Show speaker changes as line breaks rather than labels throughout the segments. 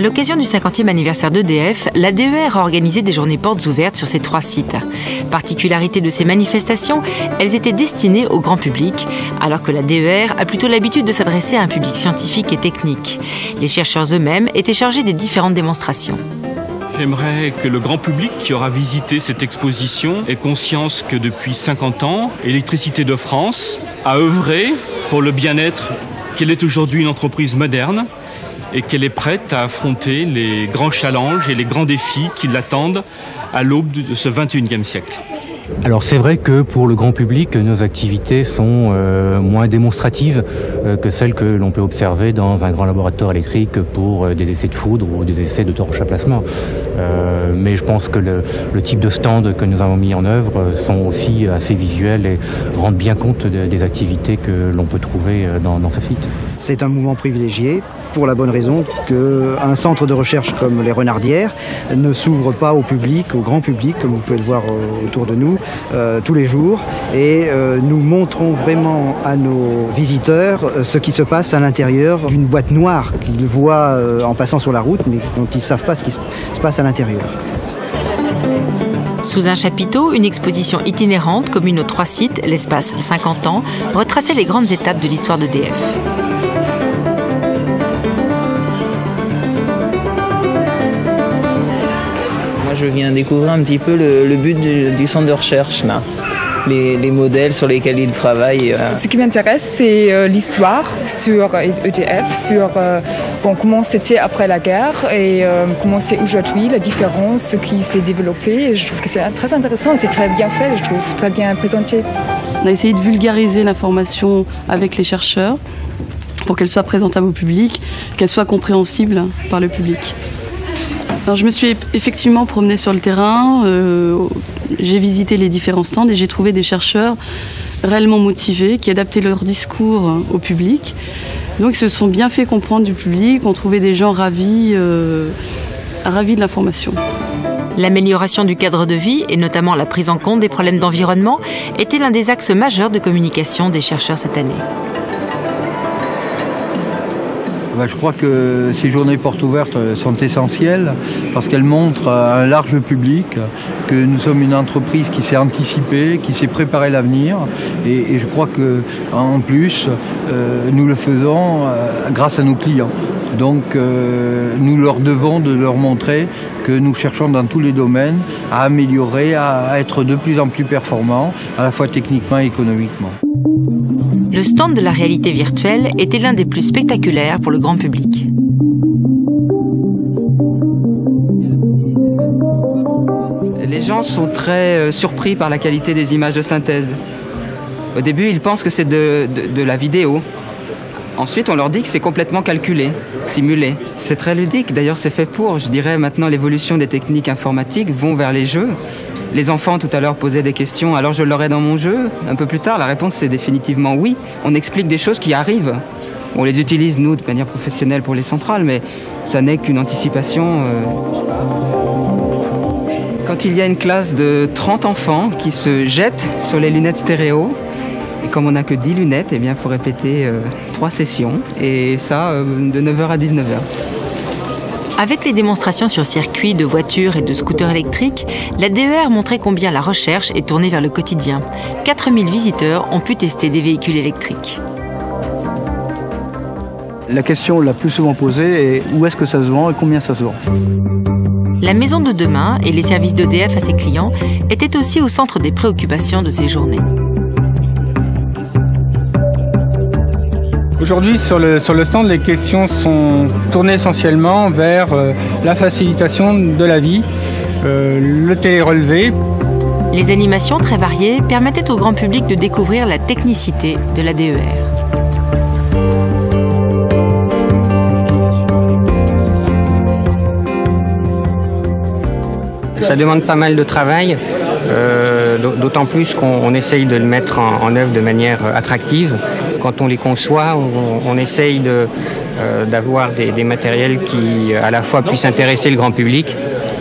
À l'occasion du 50e anniversaire d'EDF, la DER a organisé des journées portes ouvertes sur ces 3 sites. Particularité de ces manifestations, elles étaient destinées au grand public, alors que la DER a plutôt l'habitude de s'adresser à un public scientifique et technique. Les chercheurs eux-mêmes étaient chargés des différentes démonstrations.
J'aimerais que le grand public qui aura visité cette exposition ait conscience que depuis 50 ans, Électricité de France a œuvré pour le bien-être, qu'elle est aujourd'hui une entreprise moderne et qu'elle est prête à affronter les grands challenges et les grands défis qui l'attendent à l'aube de ce 21e siècle.
Alors c'est vrai que pour le grand public, nos activités sont moins démonstratives que celles que l'on peut observer dans un grand laboratoire électrique pour des essais de foudre ou des essais de torches à plasma. Mais je pense que le type de stand que nous avons mis en œuvre sont aussi assez visuels et rendent bien compte des activités que l'on peut trouver dans ce site.
C'est un mouvement privilégié pour la bonne raison qu'un centre de recherche comme les Renardières ne s'ouvre pas au public, au grand public, comme vous pouvez le voir autour de nous, tous les jours. Et nous montrons vraiment à nos visiteurs ce qui se passe à l'intérieur d'une boîte noire qu'ils voient en passant sur la route, mais dont ils ne savent pas ce qui se passe à l'intérieur.
Sous un chapiteau, une exposition itinérante commune aux 3 sites, l'espace 50 ans, retraçait les grandes étapes de l'histoire d'EDF.
Je viens découvrir un petit peu le but du centre de recherche, là. Les modèles sur lesquels ils travaillent.
Ce qui m'intéresse, c'est l'histoire sur EDF, sur comment c'était après la guerre et comment c'est aujourd'hui, la différence, ce qui s'est développé. Je trouve que c'est très intéressant et c'est très bien fait, je trouve, très bien présenté.
On a essayé de vulgariser l'information avec les chercheurs pour qu'elle soit présentable au public, qu'elle soit compréhensible par le public. Alors, je me suis effectivement promenée sur le terrain, j'ai visité les différents stands et j'ai trouvé des chercheurs réellement motivés qui adaptaient leur discours au public. Donc ils se sont bien fait comprendre du public, ont trouvé des gens ravis de l'information.
L'amélioration du cadre de vie et notamment la prise en compte des problèmes d'environnement était l'un des axes majeurs de communication des chercheurs cette année.
Je crois que ces journées portes ouvertes sont essentielles parce qu'elles montrent à un large public que nous sommes une entreprise qui s'est anticipée, qui s'est préparée l'avenir et je crois qu'en plus, nous le faisons grâce à nos clients. Donc nous leur devons de leur montrer que nous cherchons dans tous les domaines à améliorer, à être de plus en plus performants, à la fois techniquement et économiquement.
Le stand de la réalité virtuelle était l'un des plus spectaculaires pour le grand public.
Les gens sont très surpris par la qualité des images de synthèse. Au début, ils pensent que c'est de la vidéo. Ensuite, on leur dit que c'est complètement calculé, simulé. C'est très ludique, d'ailleurs c'est fait pour. Je dirais maintenant l'évolution des techniques informatiques vont vers les jeux. Les enfants tout à l'heure posaient des questions, alors je l'aurai dans mon jeu. Un peu plus tard, la réponse c'est définitivement oui. On explique des choses qui arrivent. On les utilise, nous, de manière professionnelle pour les centrales, mais ça n'est qu'une anticipation. Quand il y a une classe de 30 enfants qui se jettent sur les lunettes stéréo, et comme on n'a que 10 lunettes, eh bien, il faut répéter 3 sessions, et ça de 9h à 19h.
Avec les démonstrations sur circuit de voitures et de scooters électriques, la DER montrait combien la recherche est tournée vers le quotidien. 4000 visiteurs ont pu tester des véhicules électriques.
La question la plus souvent posée est où est-ce que ça se vend et combien ça se vend.
La maison de demain et les services d'EDF à ses clients étaient aussi au centre des préoccupations de ces journées.
Aujourd'hui, sur le stand, les questions sont tournées essentiellement vers la facilitation de la vie, le télérelevé.
Les animations très variées permettaient au grand public de découvrir la technicité de la DER.
Ça demande pas mal de travail, d'autant plus qu'on essaye de le mettre en œuvre de manière attractive. Quand on les conçoit, on essaye d'avoir des matériels qui à la fois puissent intéresser le grand public,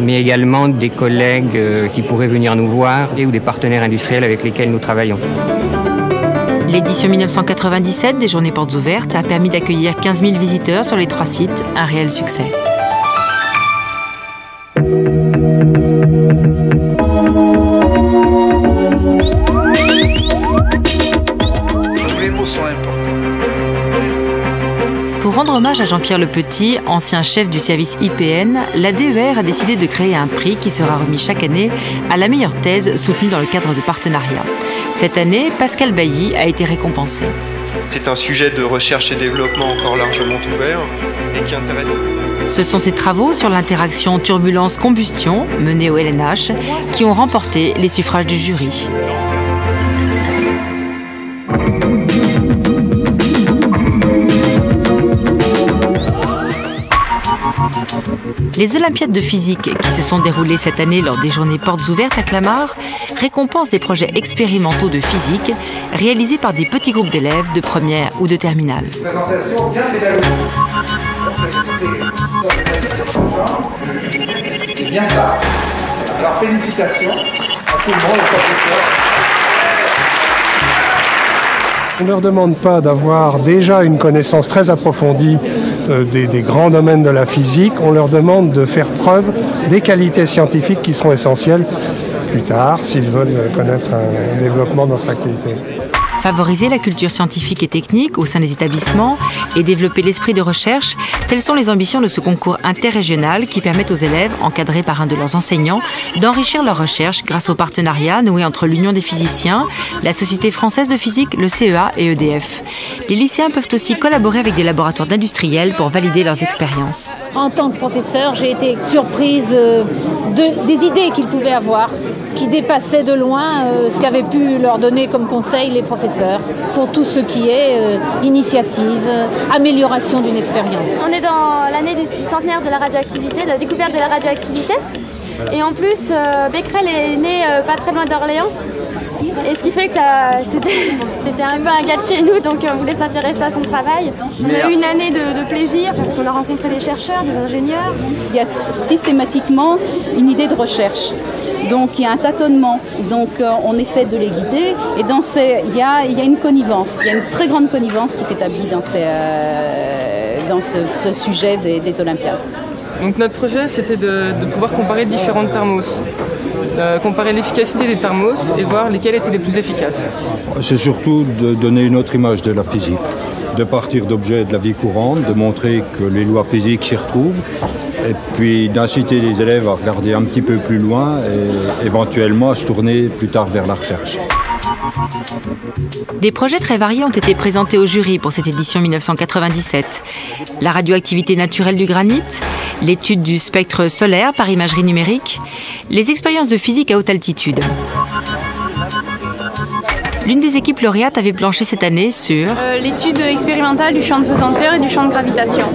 mais également des collègues qui pourraient venir nous voir ou des partenaires industriels avec lesquels nous travaillons.
L'édition 1997 des Journées Portes Ouvertes a permis d'accueillir 15 000 visiteurs sur les 3 sites, un réel succès. Pour rendre hommage à Jean-Pierre Lepetit, ancien chef du service IPN, la DER a décidé de créer un prix qui sera remis chaque année à la meilleure thèse soutenue dans le cadre de partenariats. Cette année, Pascal Bailly a été récompensé.
C'est un sujet de recherche et développement encore largement ouvert et qui intéresse.
Ce sont ces travaux sur l'interaction turbulence-combustion, menés au LNH, qui ont remporté les suffrages du jury. Les Olympiades de physique qui se sont déroulées cette année lors des journées portes ouvertes à Clamart récompensent des projets expérimentaux de physique réalisés par des petits groupes d'élèves de première ou de terminale.
C'est bien ça. Alors félicitations à tout le monde, aux professeurs.
On ne leur demande pas d'avoir déjà une connaissance très approfondie des grands domaines de la physique. On leur demande de faire preuve des qualités scientifiques qui seront essentielles plus tard s'ils veulent connaître un développement dans cette activité.
Favoriser la culture scientifique et technique au sein des établissements et développer l'esprit de recherche, telles sont les ambitions de ce concours interrégional qui permet aux élèves, encadrés par un de leurs enseignants, d'enrichir leurs recherches grâce au partenariat noué entre l'Union des physiciens, la Société française de physique, le CEA et EDF. Les lycéens peuvent aussi collaborer avec des laboratoires d'industriels pour valider leurs expériences.
En tant que professeur, j'ai été surprise des idées qu'ils pouvaient avoir, qui dépassaient de loin ce qu'avaient pu leur donner comme conseil les professeurs, pour tout ce qui est initiative, amélioration d'une expérience.
On est dans l'année du centenaire de la radioactivité, de la découverte de la radioactivité. Et en plus, Becquerel est né pas très loin d'Orléans. Et ce qui fait que c'était un peu un gars de chez nous, donc on voulait s'intéresser à son travail. On a eu une année de plaisir parce qu'on a rencontré des chercheurs, des ingénieurs.
Il y a systématiquement une idée de recherche. Donc il y a un tâtonnement, donc on essaie de les guider et il y a une connivence, il y a une très grande connivence qui s'établit dans ce sujet des Olympiades.
Donc notre projet c'était de pouvoir comparer différentes thermos, comparer l'efficacité des thermos et voir lesquelles étaient les plus efficaces.
C'est surtout de donner une autre image de la physique, de partir d'objets de la vie courante, de montrer que les lois physiques s'y retrouvent, et puis d'inciter les élèves à regarder un petit peu plus loin et éventuellement à se tourner plus tard vers la recherche.
Des projets très variés ont été présentés au jury pour cette édition 1997. La radioactivité naturelle du granit, l'étude du spectre solaire par imagerie numérique, les expériences de physique à haute altitude. L'une des équipes lauréates avait planché cette année sur
l'étude expérimentale du champ de pesanteur et du champ de gravitation.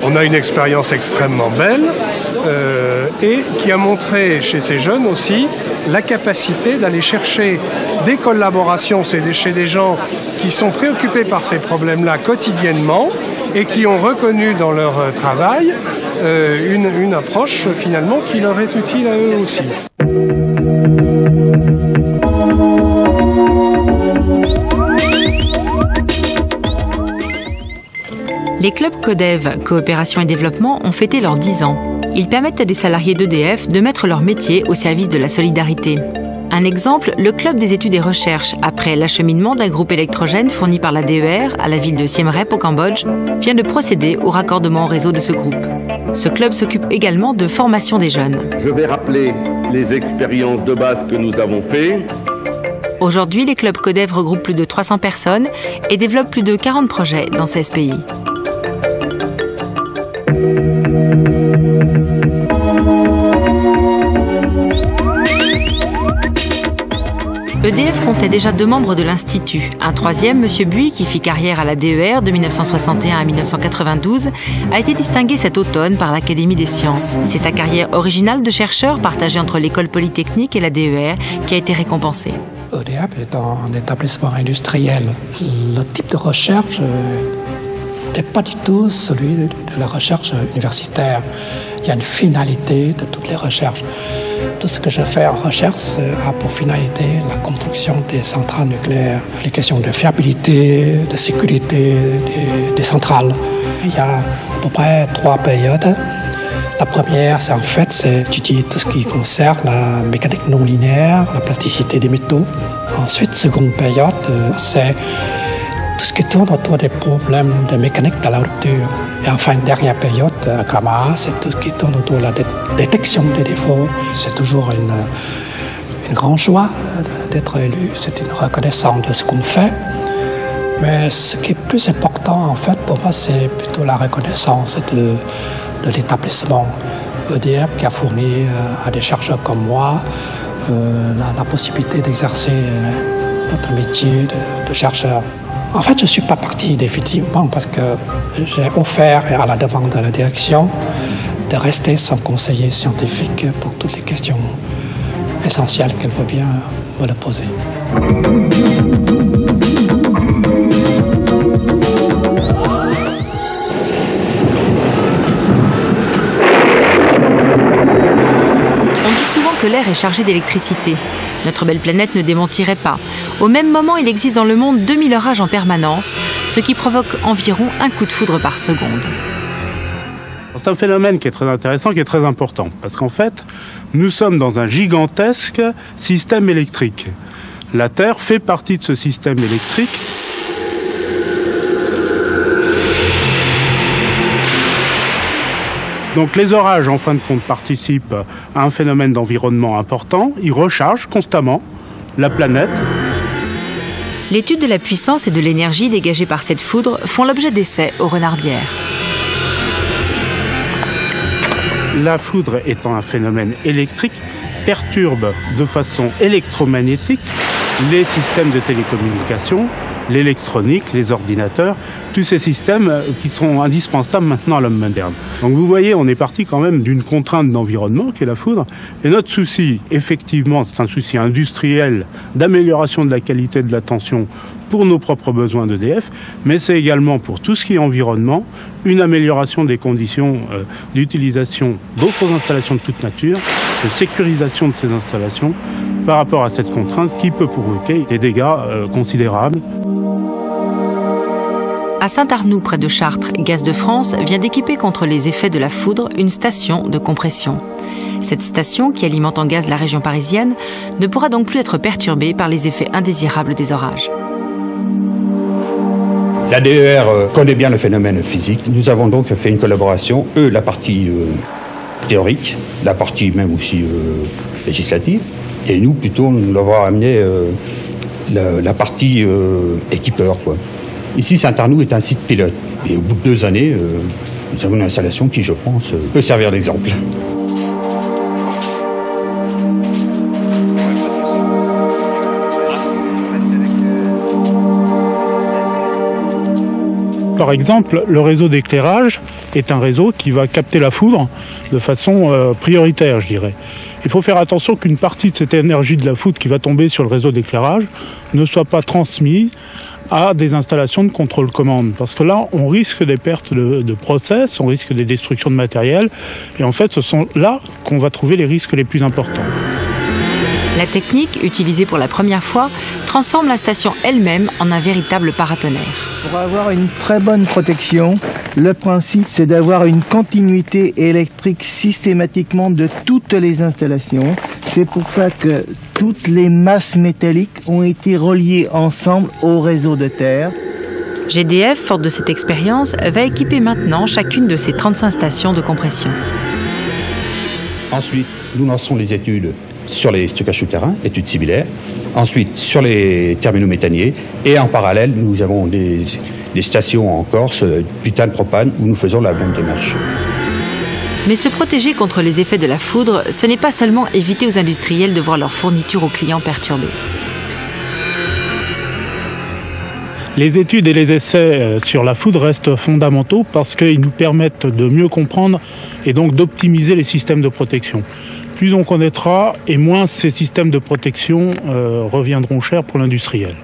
On a une expérience extrêmement belle et qui a montré chez ces jeunes aussi la capacité d'aller chercher des collaborations chez des gens qui sont préoccupés par ces problèmes-là quotidiennement et qui ont reconnu dans leur travail une approche finalement qui leur est utile à eux aussi.
Les clubs CODEV, Coopération et Développement, ont fêté leurs 10 ans. Ils permettent à des salariés d'EDF de mettre leur métier au service de la solidarité. Un exemple, le club des études et recherches, après l'acheminement d'un groupe électrogène fourni par la DER à la ville de Siem Reap au Cambodge, vient de procéder au raccordement au réseau de ce groupe. Ce club s'occupe également de formation des jeunes.
Je vais rappeler les expériences de base que nous avons faites.
Aujourd'hui, les clubs CODEV regroupent plus de 300 personnes et développent plus de 40 projets dans 16 pays. EDF comptait déjà 2 membres de l'Institut. Un troisième, M. Buy, qui fit carrière à la DER de 1961 à 1992, a été distingué cet automne par l'Académie des sciences. C'est sa carrière originale de chercheur partagée entre l'école polytechnique et la DER qui a été récompensée.
EDF est un établissement industriel. Le type de recherche n'est pas du tout celui de la recherche universitaire. Il y a une finalité de toutes les recherches. Tout ce que je fais en recherche a pour finalité la construction des centrales nucléaires, les questions de fiabilité, de sécurité des centrales. Il y a à peu près 3 périodes. La première, c'est étudier tout ce qui concerne la mécanique non linéaire, la plasticité des métaux. Ensuite, seconde période, c'est tout ce qui tourne autour des problèmes de mécanique de la rupture. Et enfin, une dernière période, KAMA, c'est tout ce qui tourne autour de la détection des défauts. C'est toujours une grande joie d'être élu, c'est une reconnaissance de ce qu'on fait. Mais ce qui est plus important, en fait, pour moi, c'est plutôt la reconnaissance de l'établissement EDF qui a fourni à des chercheurs comme moi la possibilité d'exercer notre métier de chercheur. En fait, je ne suis pas parti définitivement parce que j'ai offert à la demande de la direction de rester son conseiller scientifique pour toutes les questions essentielles qu'elle veut bien me le poser.
Que l'air est chargé d'électricité. Notre belle planète ne démentirait pas. Au même moment, il existe dans le monde 2000 orages en permanence, ce qui provoque environ un coup de foudre par seconde.
C'est un phénomène qui est très intéressant, qui est très important, parce qu'en fait, nous sommes dans un gigantesque système électrique. La Terre fait partie de ce système électrique. Donc les orages, en fin de compte, participent à un phénomène d'environnement important. Ils rechargent constamment la planète.
L'étude de la puissance et de l'énergie dégagée par cette foudre font l'objet d'essais aux renardières.
La foudre étant un phénomène électrique, perturbe de façon électromagnétique les systèmes de télécommunication, l'électronique, les ordinateurs, tous ces systèmes qui sont indispensables maintenant à l'homme moderne. Donc vous voyez, on est parti quand même d'une contrainte d'environnement qui est la foudre. Et notre souci, effectivement, c'est un souci industriel d'amélioration de la qualité de l'attention pour nos propres besoins d'EDF, mais c'est également pour tout ce qui est environnement, une amélioration des conditions d'utilisation d'autres installations de toute nature, de sécurisation de ces installations par rapport à cette contrainte qui peut provoquer des dégâts considérables.
À Saint-Arnoux, près de Chartres, Gaz de France vient d'équiper contre les effets de la foudre une station de compression. Cette station, qui alimente en gaz la région parisienne, ne pourra donc plus être perturbée par les effets indésirables des orages.
La DER connaît bien le phénomène physique. Nous avons donc fait une collaboration, eux la partie théorique, la partie même aussi législative, et nous plutôt nous avons amené la partie équipeur, quoi. Ici, Saint-Arnoux est un site pilote. Et au bout de 2 années, nous avons une installation qui, je pense, peut servir d'exemple.
Par exemple, le réseau d'éclairage est un réseau qui va capter la foudre de façon prioritaire, je dirais. Il faut faire attention qu'une partie de cette énergie de la foudre qui va tomber sur le réseau d'éclairage ne soit pas transmise à des installations de contrôle-commande. Parce que là, on risque des pertes de process, on risque des destructions de matériel. Et en fait, ce sont là qu'on va trouver les risques les plus importants.
La technique, utilisée pour la première fois, transforme la station elle-même en un véritable paratonnerre.
Pour avoir une très bonne protection, le principe c'est d'avoir une continuité électrique systématiquement de toutes les installations. C'est pour ça que toutes les masses métalliques ont été reliées ensemble au réseau de terre.
GDF, forte de cette expérience, va équiper maintenant chacune de ses 35 stations de compression.
Ensuite, nous lançons les études sur les stockages souterrains, études similaires. Ensuite, sur les terminaux méthaniers. Et en parallèle, nous avons des stations en Corse, butane, propane, où nous faisons la même démarche.
Mais se protéger contre les effets de la foudre, ce n'est pas seulement éviter aux industriels de voir leur fourniture aux clients perturbée.
Les études et les essais sur la foudre restent fondamentaux parce qu'ils nous permettent de mieux comprendre et donc d'optimiser les systèmes de protection. Plus on connaîtra et moins ces systèmes de protection reviendront chers pour l'industriel.